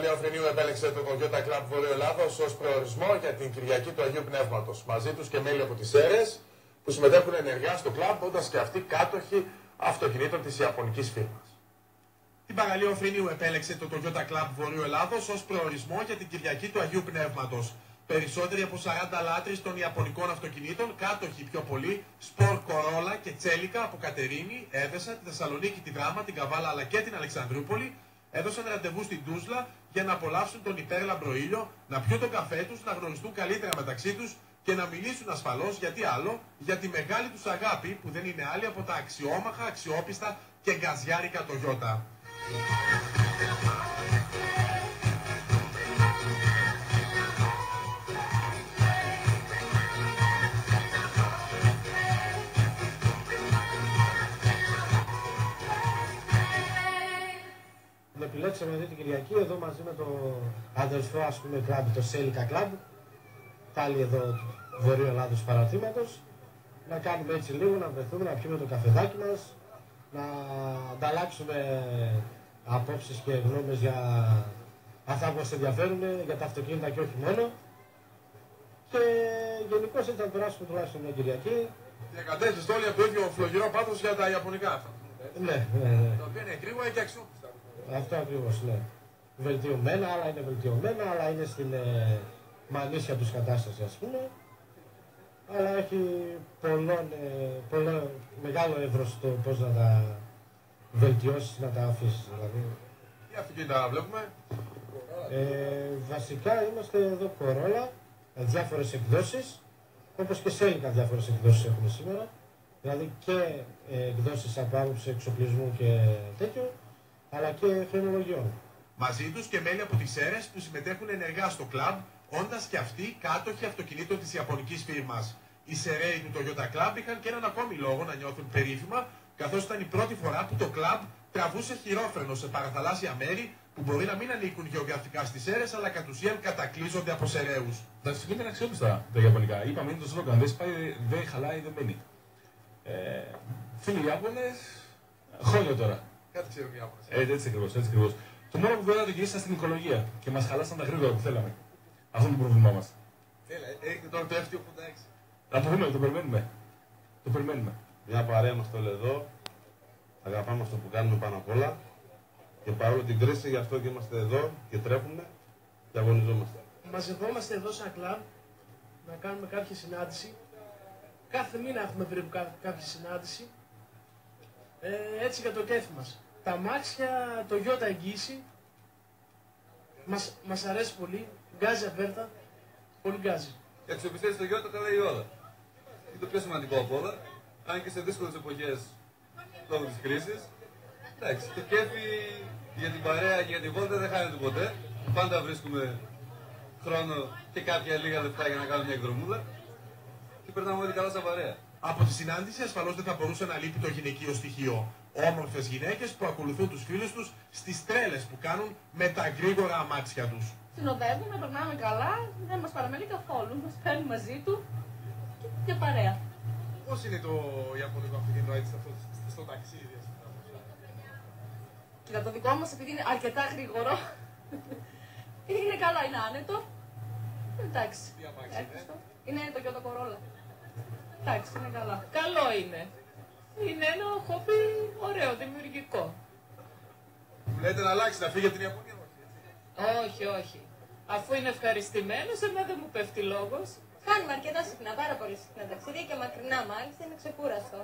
παραλία Οφρενίου επέλεξε το Toyota Club Βορείο Ελλάδος ως προορισμό για την Κυριακή του Αγίου Πνεύματος. Μαζί τους και μέλη από τις Σέρρες που συμμετέχουν ενεργά στο κλαμπ, όντας και αυτοί κάτοχοι αυτοκινήτων της ιαπωνικής φίρμας. Την παραλία Οφρενίου επέλεξε το Toyota Club Βορείο Ελλάδος ως προορισμό για την Κυριακή του Αγίου Πνεύματος. Περισσότεροι από 40 λάτρεις των ιαπωνικών αυτοκινήτων, κάτοχοι πιο πολύ, Σπορ Κορόλα και Τσέλικα από Κατερίνη, Έδεσα, τη Θεσσαλονίκη, τη Δράμα, την Καβάλα αλλά και την Αλεξανδρούπολη, έδωσαν ραντεβού στην Τούσλα για να απολαύσουν τον υπέρλαμπρο ήλιο, να πιούν τον καφέ τους, να γνωριστούν καλύτερα μεταξύ τους και να μιλήσουν ασφαλώς, γιατί άλλο, για τη μεγάλη τους αγάπη που δεν είναι άλλη από τα αξιόμαχα, αξιόπιστα και γκαζιάρικα Toyota. Επιλέξαμε αυτή την Κυριακή εδώ μαζί με το αδελφό κλαμπ, το Σέλικα Κλαμπ, πάλι εδώ Βορείο Ελλάδος παρατήματος, να κάνουμε έτσι λίγο, να βρεθούμε, να πιούμε το καφεδάκι μας, να ανταλλάξουμε απόψεις και γνώμες για αυτά που μας ενδιαφέρουν, για τα αυτοκίνητα και όχι μόνο. Και γενικώς έτσι θα περάσουμε τουλάχιστον μια Κυριακή. Διακατέστησε όλοι από το ίδιο φλογερό πάθος για τα ιαπωνικά αυτά. Ναι. Τα οποία είναι γρήγορα και αξιόπιστα. Αυτό ακριβώς, ναι. Βελτιωμένα, άλλα είναι βελτιωμένα, άλλα είναι στην μανίσια τους κατάσταση, ας πούμε. Αλλά έχει μεγάλο εύρος το πώς να τα βελτιώσεις, να τα αφήσεις. Δηλαδή. Τι αυτοκίνητα βλέπουμε? Βασικά είμαστε εδώ Κορόλα, διάφορες εκδόσεις, όπως και Σέλικα διάφορες εκδόσεις έχουμε σήμερα. Δηλαδή και εκδόσεις από άποψη εξοπλισμού και τέτοιο, αλλά και χρονολογιών. Μαζί τους και μέλη από τις Σέρρες που συμμετέχουν ενεργά στο κλαμπ, όντας και αυτοί κάτοχοι αυτοκινήτων της ιαπωνικής φίρμας. Οι Σεραίοι του Toyota Club είχαν και έναν ακόμη λόγο να νιώθουν περίφημα, καθώς ήταν η πρώτη φορά που το κλαμπ τραβούσε χειρόφρενο σε παραθαλάσσια μέρη που μπορεί να μην ανήκουν γεωγραφικά στις Σέρρες, αλλά κατ' ουσίαν κατακλείζονται από Σεραίους. Τα αυτοκίνητα είναι αξιόπιστα τα ιαπωνικά. Είπαμε είναι το σλόγγαν, δεν σπάει, δεν χαλάει, δεν μπαίνει. Φίλοι Ιάπωνες, χρόνια τώρα. Κάτι ξέρουν οι Ιάπωνες. Έτσι ακριβώς. Το μόνο που βέβαια το γυρίσαν στην οικολογία και μας χαλάσαν τα γρήγορα που θέλαμε. Αυτό είναι το πρόβλημά μας. Έχετε τώρα το F286. Να το δούμε, το περιμένουμε. Μια παρέα μας το λέει εδώ. Αγαπάμε αυτό που κάνουμε πάνω απ' όλα. Και παρόλο την κρίση, γι' αυτό και είμαστε εδώ και τρέχουμε και αγωνιζόμαστε. Μαζευόμαστε εδώ σαν κλαμπ να κάνουμε κάποια συνάντηση. Κάθε μήνα έχουμε περίπου κάποια συνάντηση. Έτσι για το κέφι μας. Τα αμάξια, το Toyota εγγύηση, μας αρέσει πολύ, γκάζι αβέρτα, πολύ γκάζι. Η αξιοπιστία στο Toyota τα λέει όλα. Είναι το πιο σημαντικό από όλα, αν και σε δύσκολες εποχές λόγω της κρίσης. Εντάξει, το κέφι για την παρέα και για τη βόλτα δεν χάνεται ποτέ. Πάντα βρίσκουμε χρόνο και κάποια λίγα λεφτά για να κάνουμε μια εκδρομούλα και περνάμε όλοι καλά σαν παρέα. Από τη συνάντηση ασφαλώς δεν θα μπορούσε να λείπει το γυναικείο στοιχείο. Όμορφες γυναίκες που ακολουθούν τους φίλους τους στις τρέλες που κάνουν με τα γρήγορα αμάξια τους. Συνοδεύουμε, περνάμε καλά, δεν μας παραμένει καθόλου. Μας παίρνει μαζί του και παρέα. Πώς είναι το ιαπωνικό αυτοκίνητο έτσι στο ταξίδι? Κοίτα, το δικό μας επειδή είναι αρκετά γρήγορο, είναι καλά, είναι άνετο. Εντάξει. Τι αμάξι είναι το Toyota Corolla. Εντάξει, είναι καλά. Καλό είναι. Είναι ένα χόμπι ωραίο, δημιουργικό. Μου λέτε να αλλάξει, να φύγει από την Ιαπωνία? Όχι. Αφού είναι ευχαριστημένος, εμένα δεν μου πέφτει λόγος. Κάνουμε αρκετά συχνά, πάρα πολύ συχνά ταξίδια και μακρινά μάλιστα, είναι ξεκούραστο.